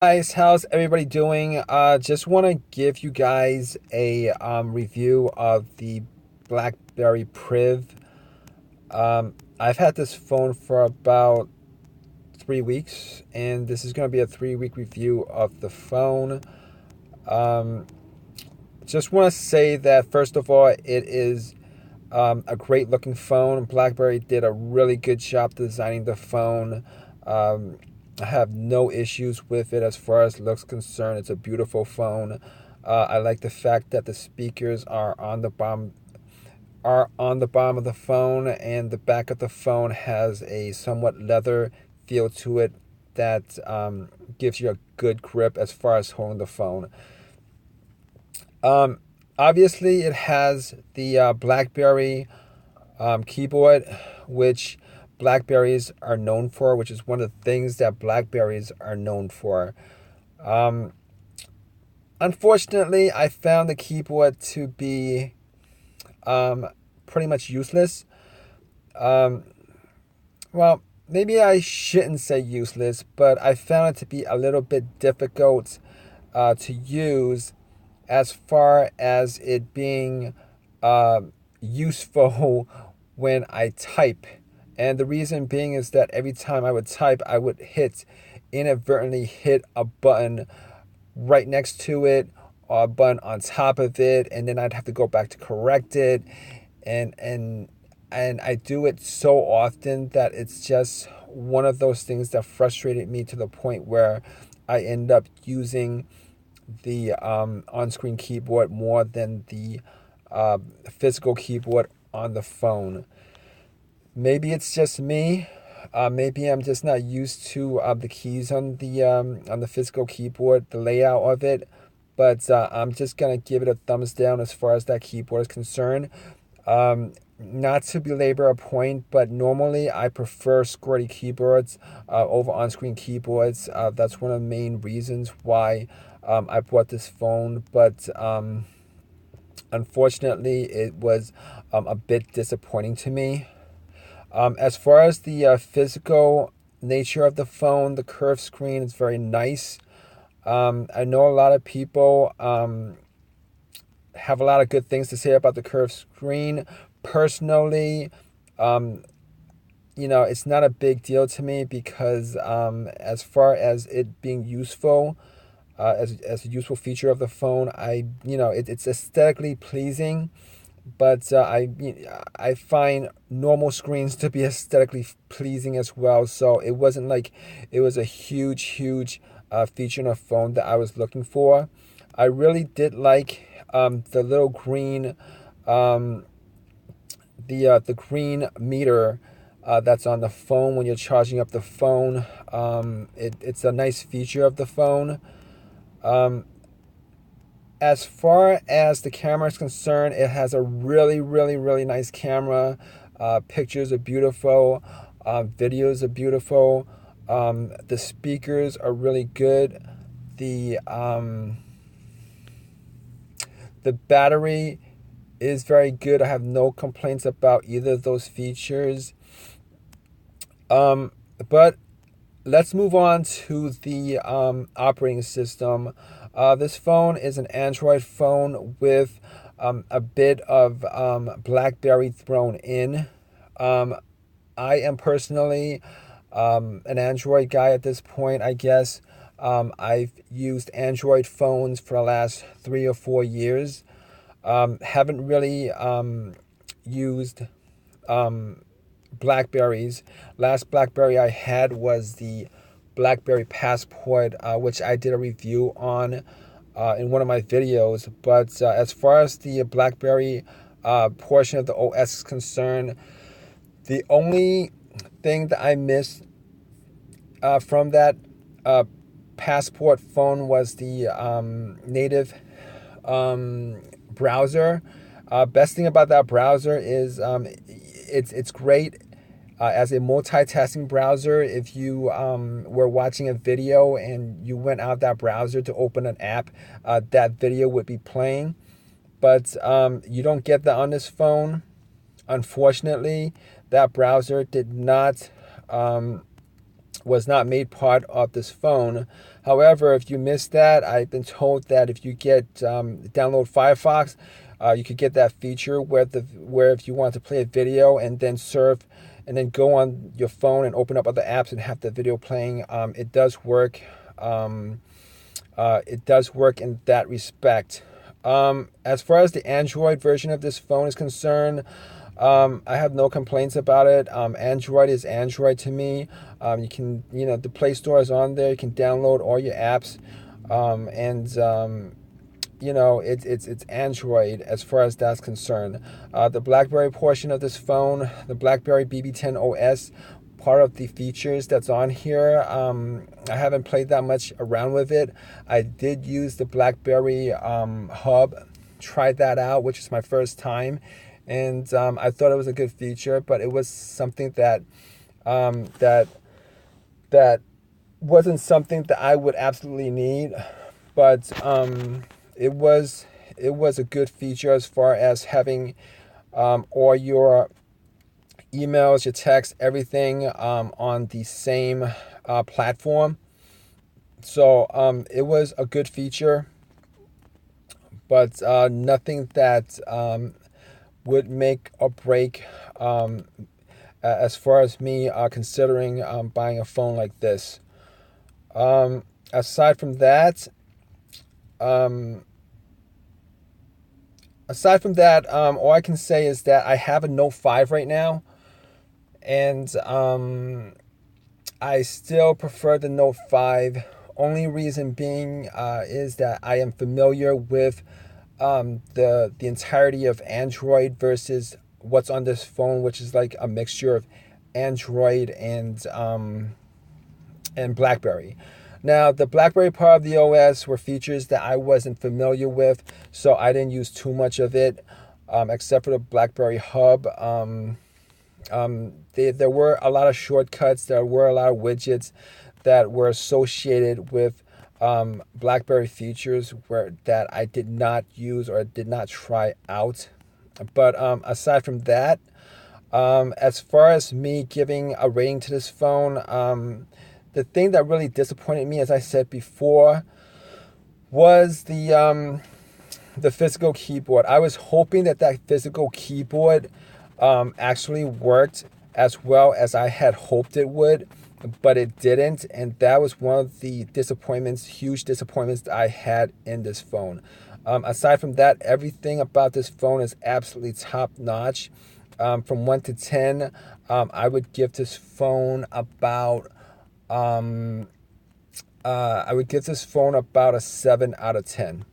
Guys, how's everybody doing? Just want to give you guys a review of the Blackberry Priv. I've had this phone for about 3 weeks, and this is going to be a 3 week review of the phone. Um, just want to say that first of all, it is a great looking phone. Blackberry did a really good job designing the phone. Um, I have no issues with it as far as looks concerned. It's a beautiful phone. I like the fact that the speakers are on the bottom of the phone, and the back of the phone has a somewhat leather feel to it that gives you a good grip as far as holding the phone. Um, Obviously, it has the BlackBerry keyboard, which Blackberries are known for, which is one of the things that Blackberries are known for. Um, Unfortunately, I found the keyboard to be um, pretty much useless. Um, well, maybe I shouldn't say useless, but I found it to be a little bit difficult to use as far as it being uh, useful when I type. And the reason being is that every time I would type, I would inadvertently hit a button right next to it or a button on top of it, and then I'd have to go back to correct it. And and and I do it so often that it's just one of those things that frustrated me to the point where I end up using the on-screen keyboard more than the physical keyboard on the phone. Maybe it's just me. Maybe I'm just not used to the keys on the physical keyboard, the layout of it. But I'm just gonna give it a thumbs down as far as that keyboard is concerned. Not to belabor a point, but normally I prefer QWERTY keyboards over on-screen keyboards. That's one of the main reasons why I bought this phone. But unfortunately, it was a bit disappointing to me. As far as the physical nature of the phone, the curved screen is very nice. I know a lot of people have a lot of good things to say about the curved screen. Personally, um, it's not a big deal to me because as far as it being useful, as a useful feature of the phone, it's aesthetically pleasing. But I find normal screens to be aesthetically pleasing as well. So it wasn't like it was a huge feature in a phone that I was looking for. I really did like the little green um, the green meter that's on the phone when you're charging up the phone. It's a nice feature of the phone. Um, as far as the camera is concerned, it has a really nice camera. Pictures are beautiful. Videos are beautiful. The speakers are really good. The um, the battery is very good. I have no complaints about either of those features. Um, but let's move on to the operating system. This phone is an Android phone with a bit of Blackberry thrown in. Um, I am personally an Android guy at this point, I guess. I've used Android phones for the last 3 or 4 years. Haven't really used um, Blackberries. Last Blackberry I had was the Blackberry Passport, which I did a review on in one of my videos. But as far as the Blackberry portion of the OS is concerned, the only thing that I missed from that uh, Passport phone was the native browser. Best thing about that browser is it's great as a multitasking browser. If you were watching a video and you went out that browser to open an app, that video would be playing. But you don't get that on this phone. Unfortunately, that browser did not. Um, was not made part of this phone. However, if you missed that, I've been told that if you get download Firefox, you could get that feature where if you want to play a video and then surf and then go on your phone and open up other apps and have the video playing, it does work. It does work in that respect. As far as the Android version of this phone is concerned, I have no complaints about it. Android is Android to me. You can, the Play Store is on there. You can download all your apps, it's Android as far as that's concerned. The BlackBerry portion of this phone, the BlackBerry BB10 OS, part of the features that's on here. I haven't played that much around with it. I did use the BlackBerry hub, tried that out, which is my first time, and I thought it was a good feature, but it was something that that wasn't something that I would absolutely need, but it was a good feature as far as having all your emails, your text, everything on the same platform. So it was a good feature, but nothing that would make or break as far as me considering buying a phone like this. Aside from that, all I can say is that I have a Note 5 right now, and I still prefer the Note 5. Only reason being is that I am familiar with the entirety of Android versus what's on this phone, which is like a mixture of Android and BlackBerry. Now, the BlackBerry part of the OS were features that I wasn't familiar with, so I didn't use too much of it, except for the BlackBerry hub. There were a lot of shortcuts, there were a lot of widgets that were associated with BlackBerry features that I did not use or did not try out. But aside from that, as far as me giving a rating to this phone, the thing that really disappointed me, as I said before, was the physical keyboard. I was hoping that physical keyboard actually worked as well as I had hoped it would, but it didn't, and that was one of the huge disappointments that I had in this phone. Aside from that, everything about this phone is absolutely top notch. From 1 to 10, I would give this phone about a 7 out of 10.